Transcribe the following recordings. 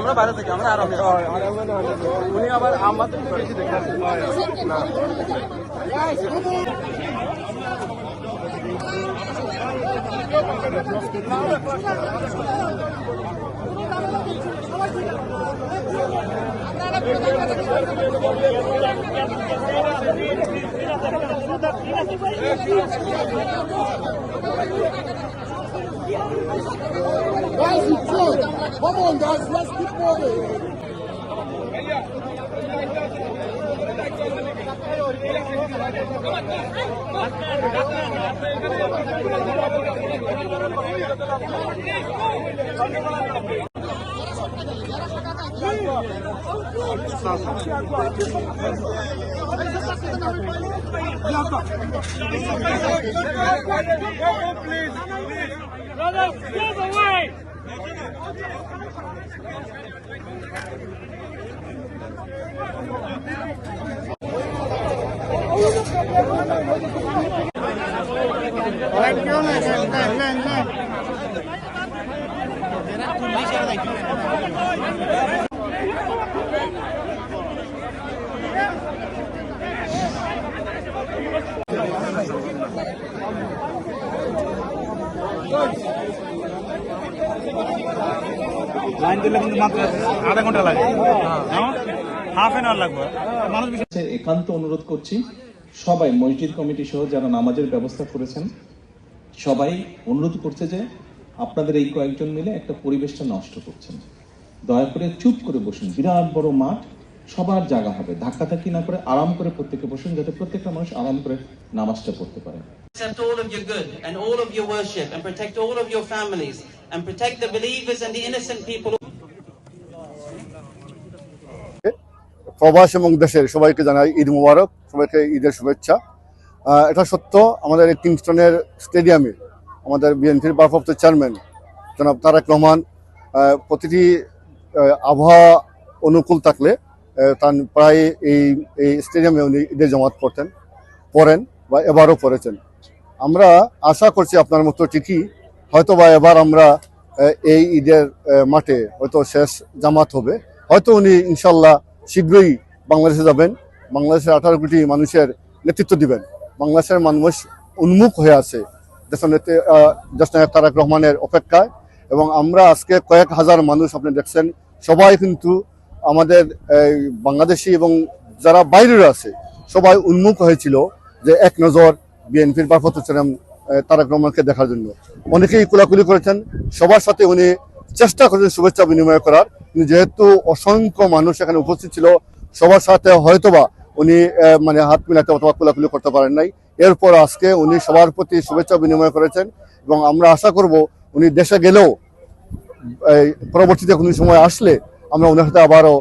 আমরা বাইরে থেকে আমরা আরামে উনি আবার আমাদের বেশি দেখেন Guys, it's good. Come on, guys, let's keep moving. Please, brothers, get away! Line দিলে কিন্তু মাত্র আধা ঘন্টা লাগে, হাফ এন আওয়ার লাগবে। একান্ত অনুরোধ করছি সবাই মসজিদ কমিটি সহ যারা নামাজের ব্যবস্থা করেছেন সবাই অনুরোধ করছে যে আপনাদের এই কয়েকজন মিলে একটা পরিবেশটা নষ্ট করছেন, দয়া করে চুপ করে বসুন। বিরাট বড় মাঠ, সবার জায়গা হবে, ধাক্কাধাক্কি না করে আরাম করে প্রত্যেকে বসুন, যাতে প্রত্যেকটা মানুষ আরাম করে নামাজটা পড়তে পারে। Accept all of your good and all of your worship and protect all of your families and protect the believers and the innocent people. প্রবাস এবং দেশের সবাইকে জানাই ঈদ মুবারক, সবাইকে ঈদের শুভেচ্ছা। এটা সত্য, আমাদের এই কিংস্টনের স্টেডিয়ামে আমাদের বিএনপির ভারপ্রাপ্ত চেয়ারম্যান জনাব তারেক রহমান প্রতিটি আবহাওয়া অনুকূল থাকলে তার প্রায় এই স্টেডিয়ামে উনি ঈদের জামাত পড়েন বা এবারও পড়েছেন। আমরা আশা করছি আপনার মতো ঠিকই হয়তো বা এবার আমরা এই ঈদের মাঠে হয়তো শেষ জামাত হবে, হয়তো উনি ইনশাল্লাহ শীঘ্রই বাংলাদেশে যাবেন, বাংলাদেশের 18 কোটি মানুষের নেতৃত্ব দিবেন। বাংলাদেশের মানুষ উন্মুখ হয়ে আছে দেশনায়ক তারেক রহমানের অপেক্ষায়, এবং আমরা আজকে কয়েক হাজার মানুষ আপনি দেখছেন, সবাই কিন্তু আমাদের বাংলাদেশি এবং যারা বাইরের আছে সবাই উন্মুখ হয়েছিল যে এক নজর বিএনপির ভারপ্রাপ্ত চেয়ারম্যান তারেক রহমানকে দেখার জন্য। অনেকেই কোলাকুলি করেছেন, সবার সাথে উনি চেষ্টা করেছেন শুভেচ্ছা বিনিময় করার, যেহেতু অসংখ্য মানুষ এখানে উপস্থিত ছিল সবার সাথে হয়তোবা উনি হাত মিলাতে অথবা কোলাকুলি করতে পারেন নাই। এরপর আজকে উনি সবার প্রতি শুভেচ্ছা বিনিময় করেছেন, এবং আমরা আশা করব উনি দেশে গেলেও পরবর্তীতে কোনো সময় আসলে আমরা ওনার সাথে আবারও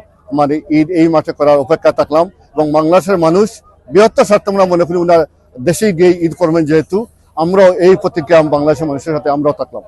ঈদ এই মাঠে করার অপেক্ষা থাকলাম। এবং বাংলাদেশের মানুষ বৃহত্তর স্বার্থে আমরা মনে করি ওনার দেশেই গিয়ে ঈদ করবেন, যেহেতু আমরাও এই প্রতিক্রিয়া বাংলাদেশের মানুষের সাথে আমরাও থাকলাম।